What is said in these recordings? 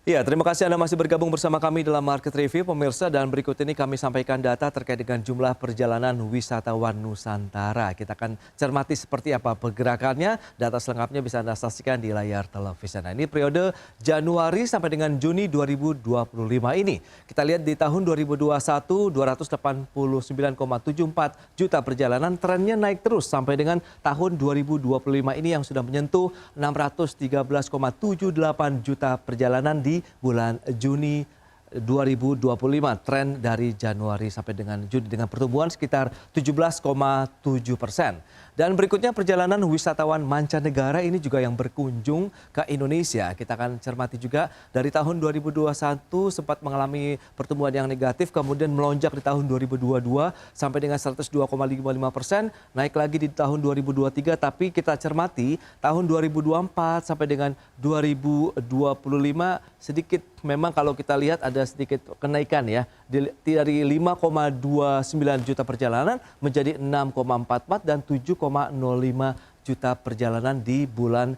Ya, terima kasih Anda masih bergabung bersama kami dalam Market Review, pemirsa. Dan berikut ini kami sampaikan data terkait dengan jumlah perjalanan wisatawan Nusantara. Kita akan cermati seperti apa pergerakannya. Data selengkapnya bisa Anda saksikan di layar televisi. Nah, ini periode Januari sampai dengan Juni 2025 ini. Kita lihat di tahun 2021, 289,74 juta perjalanan. Trennya naik terus sampai dengan tahun 2025 ini yang sudah menyentuh 613,78 juta perjalanan di bulan Juni 2025. Tren dari Januari sampai dengan Juni dengan pertumbuhan sekitar 17,7%. Dan berikutnya perjalanan wisatawan mancanegara ini juga yang berkunjung ke Indonesia. Kita akan cermati juga dari tahun 2021 sempat mengalami pertumbuhan yang negatif, kemudian melonjak di tahun 2022 sampai dengan 102,55%, naik lagi di tahun 2023, tapi kita cermati tahun 2024 sampai dengan 2025 sedikit memang kalau kita lihat ada sedikit kenaikan ya, dari 5,29 juta perjalanan menjadi 6,44 dan 7,05 juta perjalanan di bulan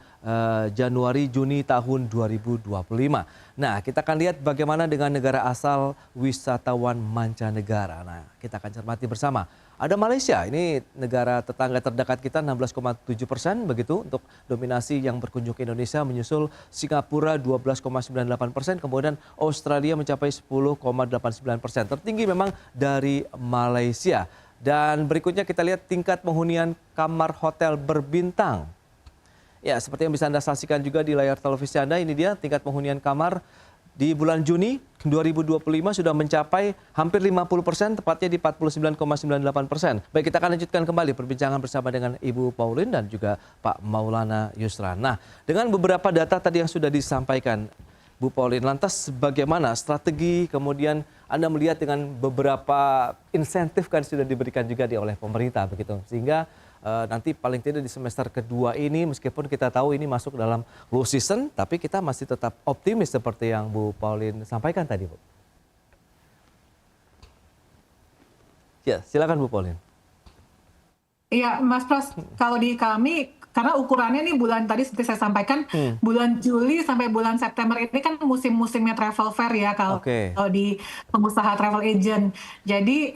Januari Juni tahun 2025. Nah, kita akan lihat bagaimana dengan negara asal wisatawan mancanegara. Nah, kita akan cermati bersama. Ada Malaysia, ini negara tetangga terdekat kita 16,7% begitu untuk dominasi yang berkunjung ke Indonesia, menyusul Singapura 12,98%, kemudian Australia mencapai 10,89%. Tertinggi memang dari Malaysia. Dan berikutnya kita lihat tingkat penghunian kamar hotel berbintang. Ya, seperti yang bisa Anda saksikan juga di layar televisi Anda, ini dia tingkat penghunian kamar di bulan Juni 2025 sudah mencapai hampir 50%, tepatnya di 49,98%. Baik, kita akan lanjutkan kembali perbincangan bersama dengan Ibu Pauline dan juga Pak Maulana Yusran. Nah, dengan beberapa data tadi yang sudah disampaikan, Bu Pauline, lantas bagaimana strategi kemudian Anda melihat dengan beberapa insentif kan sudah diberikan juga oleh pemerintah begitu, sehingga nanti paling tidak di semester kedua ini meskipun kita tahu ini masuk dalam low season, tapi kita masih tetap optimis seperti yang Bu Pauline sampaikan tadi, Bu. Ya, silakan Bu Pauline. Iya, Mas Pras, kalau di kami, karena ukurannya nih bulan tadi seperti saya sampaikan, bulan Juli sampai bulan September ini kan musim-musimnya travel fair ya kalau di pengusaha travel agent. Jadi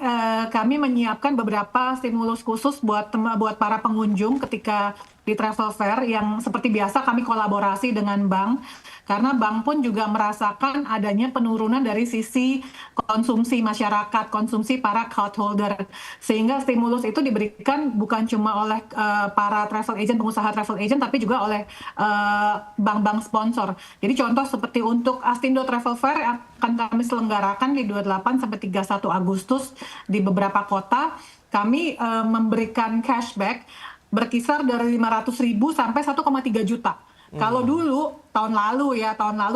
kami menyiapkan beberapa stimulus khusus buat para pengunjung ketika di travel fair yang seperti biasa kami kolaborasi dengan bank. Karena bank pun juga merasakan adanya penurunan dari sisi konsumsi masyarakat, konsumsi para account holder. Sehingga stimulus itu diberikan bukan cuma oleh para travel agent, pengusaha travel agent, tapi juga oleh bank-bank sponsor. Jadi contoh seperti untuk Astindo Travel Fair akan kami selenggarakan di 28 sampai 31 Agustus di beberapa kota. Kami memberikan cashback berkisar dari 500.000 sampai 1,3 juta. Kalau dulu tahun lalu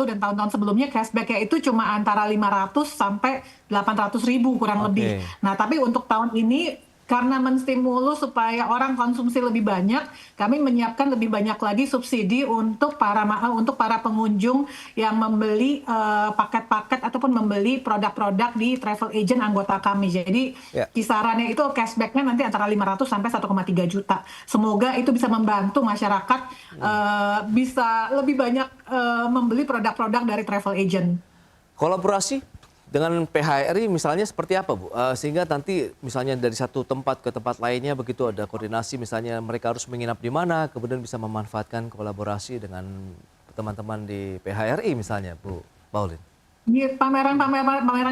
dan tahun-tahun sebelumnya cashback-nya itu cuma antara 500 sampai 800.000 kurang lebih. Nah, tapi untuk tahun ini karena menstimulus supaya orang konsumsi lebih banyak, kami menyiapkan lebih banyak lagi subsidi untuk para pengunjung yang membeli paket-paket ataupun membeli produk-produk di travel agent anggota kami. Jadi kisarannya itu cashback-nya nanti antara 500 sampai 1,3 juta. Semoga itu bisa membantu masyarakat bisa lebih banyak membeli produk-produk dari travel agent. Kolaborasi dengan PHRI misalnya seperti apa, Bu? Sehingga nanti misalnya dari satu tempat ke tempat lainnya begitu ada koordinasi, misalnya mereka harus menginap di mana, kemudian bisa memanfaatkan kolaborasi dengan teman-teman di PHRI misalnya, Bu Pauline. Di pameran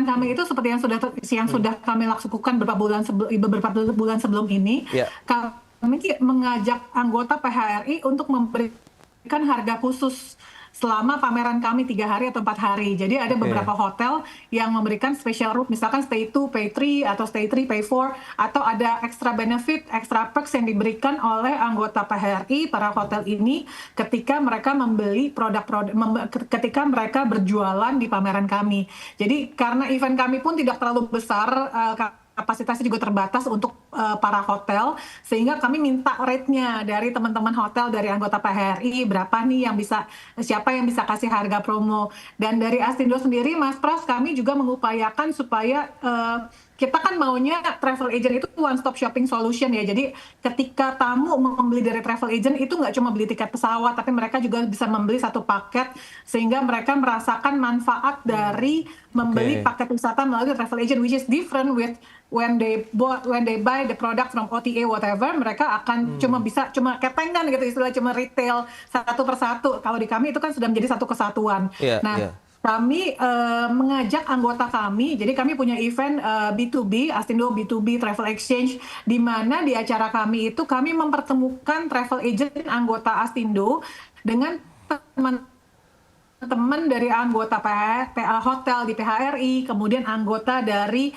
kami itu seperti yang sudah kami lakukan beberapa bulan sebelum ini, kami mengajak anggota PHRI untuk memberikan harga khusus selama pameran kami 3 hari atau 4 hari. Jadi ada beberapa hotel yang memberikan special route, misalkan stay 2, pay 3, atau stay 3, pay 4, atau ada extra benefit, extra perks yang diberikan oleh anggota PHRI, para hotel ini, ketika mereka membeli ketika mereka berjualan di pameran kami. Jadi karena event kami pun tidak terlalu besar, kapasitasnya juga terbatas untuk para hotel, sehingga kami minta rate-nya dari teman-teman hotel, dari anggota PHRI, berapa nih siapa yang bisa kasih harga promo. Dan dari Astindo sendiri, Mas Pras, kami juga mengupayakan supaya kita kan maunya travel agent itu one stop shopping solution ya. Jadi ketika tamu membeli dari travel agent itu nggak cuma beli tiket pesawat, tapi mereka juga bisa membeli satu paket sehingga mereka merasakan manfaat dari membeli paket wisata melalui travel agent, which is different with when they buy the product from OTA whatever, mereka akan cuma ketengan gitu, istilah cuma retail satu persatu. Kalau di kami itu kan sudah menjadi satu kesatuan. Kami mengajak anggota kami, jadi kami punya event B2B, Astindo B2B Travel Exchange, di mana di acara kami itu kami mempertemukan travel agent anggota Astindo dengan teman-teman dari anggota PA Hotel di PHRI, kemudian anggota dari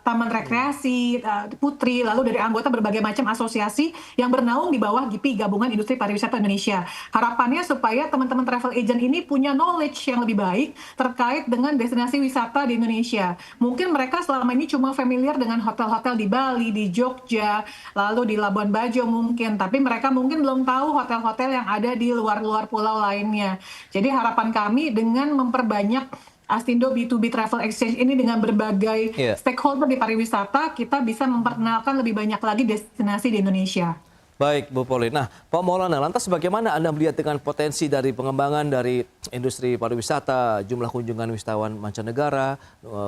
Taman Rekreasi Putri, lalu dari anggota berbagai macam asosiasi yang bernaung di bawah GIPI, Gabungan Industri Pariwisata Indonesia. Harapannya supaya teman-teman travel agent ini punya knowledge yang lebih baik terkait dengan destinasi wisata di Indonesia. Mungkin mereka selama ini cuma familiar dengan hotel-hotel di Bali, di Jogja, lalu di Labuan Bajo mungkin, tapi mereka mungkin belum tahu hotel-hotel yang ada di luar-luar pulau lainnya. Jadi harapan kami dengan memperbanyak Astindo B2B Travel Exchange ini dengan berbagai stakeholder di pariwisata, kita bisa memperkenalkan lebih banyak lagi destinasi di Indonesia. Baik, Bu Pauline. Nah, Pak Maulana, lantas bagaimana Anda melihat dengan potensi dari pengembangan dari industri pariwisata, jumlah kunjungan wisatawan mancanegara,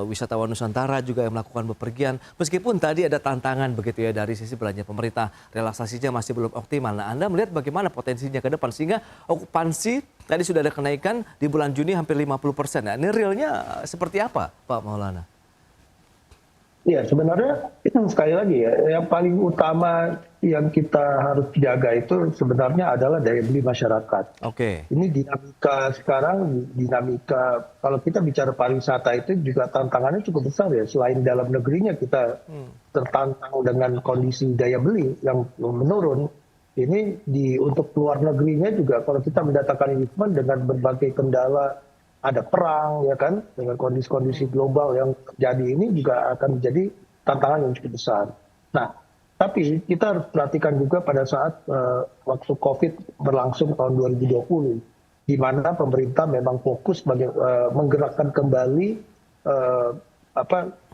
wisatawan Nusantara juga yang melakukan bepergian, meskipun tadi ada tantangan begitu ya dari sisi belanja pemerintah, relaksasinya masih belum optimal. Nah, Anda melihat bagaimana potensinya ke depan sehingga okupansi tadi sudah ada kenaikan di bulan Juni hampir 50%. Nah, ini realnya seperti apa, Pak Maulana? Ya, sebenarnya sekali lagi ya, yang paling utama yang kita harus jaga itu sebenarnya adalah daya beli masyarakat. Ini dinamika sekarang, kalau kita bicara pariwisata itu juga tantangannya cukup besar ya. Selain dalam negerinya kita tertantang dengan kondisi daya beli yang menurun, ini untuk luar negerinya juga kalau kita mendatangkan investment dengan berbagai kendala, ada perang ya kan, dengan kondisi-kondisi global yang terjadi ini juga akan menjadi tantangan yang cukup besar. Nah, tapi kita harus perhatikan juga pada saat waktu COVID berlangsung tahun 2020, di mana pemerintah memang fokus menggerakkan kembali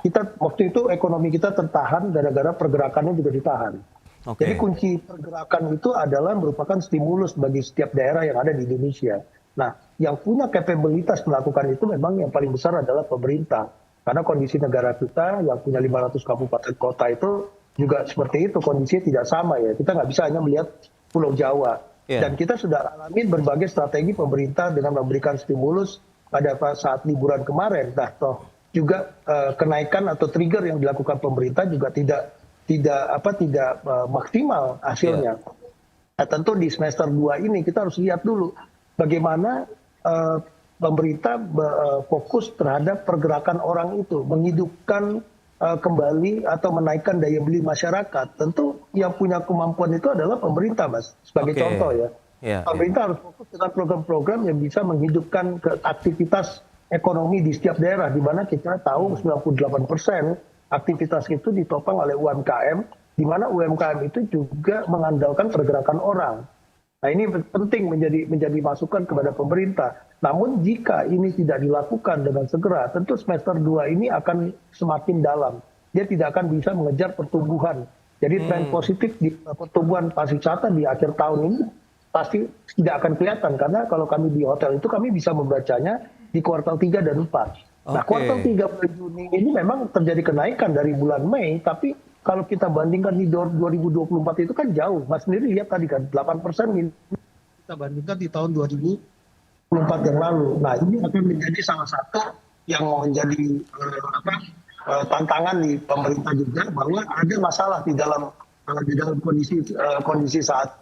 kita waktu itu ekonomi kita tertahan gara-gara pergerakannya juga ditahan. Jadi kunci pergerakan itu adalah merupakan stimulus bagi setiap daerah yang ada di Indonesia. Nah, yang punya kapabilitas melakukan itu memang yang paling besar adalah pemerintah. Karena kondisi negara kita yang punya 500 kabupaten kota itu juga seperti itu, kondisinya tidak sama ya. Kita nggak bisa hanya melihat Pulau Jawa. Dan kita sudah alami berbagai strategi pemerintah dengan memberikan stimulus pada saat liburan kemarin. Nah, toh juga kenaikan atau trigger yang dilakukan pemerintah juga tidak maksimal hasilnya. Nah, tentu di semester 2 ini kita harus lihat dulu bagaimana pemerintah fokus terhadap pergerakan orang itu, menghidupkan kembali atau menaikkan daya beli masyarakat. Tentu yang punya kemampuan itu adalah pemerintah, Mas. Sebagai contoh ya, pemerintah harus fokus dengan program-program yang bisa menghidupkan aktivitas ekonomi di setiap daerah, di mana kita tahu 98% aktivitas itu ditopang oleh UMKM, di mana UMKM itu juga mengandalkan pergerakan orang. Nah, ini penting menjadi masukan kepada pemerintah. Namun jika ini tidak dilakukan dengan segera, tentu semester 2 ini akan semakin dalam. Dia tidak akan bisa mengejar pertumbuhan. Jadi tren positif di pertumbuhan pariwisata di akhir tahun ini pasti tidak akan kelihatan. Karena kalau kami di hotel itu kami bisa membacanya di kuartal 3 dan 4. Nah, kuartal 3 bulan Juni ini memang terjadi kenaikan dari bulan Mei, tapi kalau kita bandingkan di 2024 itu kan jauh. Mas sendiri lihat tadi kan 8% kita bandingkan di tahun 2024 yang lalu. Nah, ini akan menjadi salah satu yang menjadi tantangan di pemerintah juga, bahwa ada masalah di dalam kondisi saat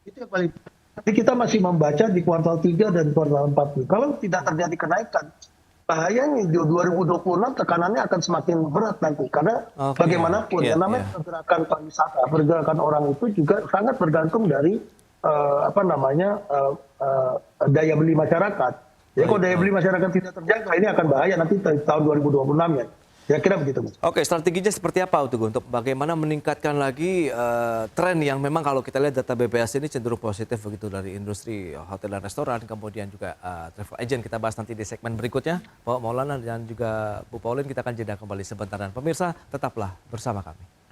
itu yang paling. Jadi kita masih membaca di kuartal 3 dan kuartal 4. Kalau tidak terjadi kenaikan, bahayanya di 2026 tekanannya akan semakin berat nanti, karena bagaimanapun yang namanya pergerakan pariwisata, pergerakan orang itu juga sangat bergantung dari daya beli masyarakat. Jadi kalau daya beli masyarakat tidak terjaga, ini akan bahaya nanti tahun 2026 ya. Kira-kira begitu, Mas. Oke, strateginya seperti apa untuk bagaimana meningkatkan lagi tren yang memang kalau kita lihat data BPS ini cenderung positif begitu dari industri hotel dan restoran, kemudian juga travel agent. Kita bahas nanti di segmen berikutnya. Pak Maulana dan juga Bu Pauline, kita akan jeda kembali sebentar. Dan pemirsa, tetaplah bersama kami.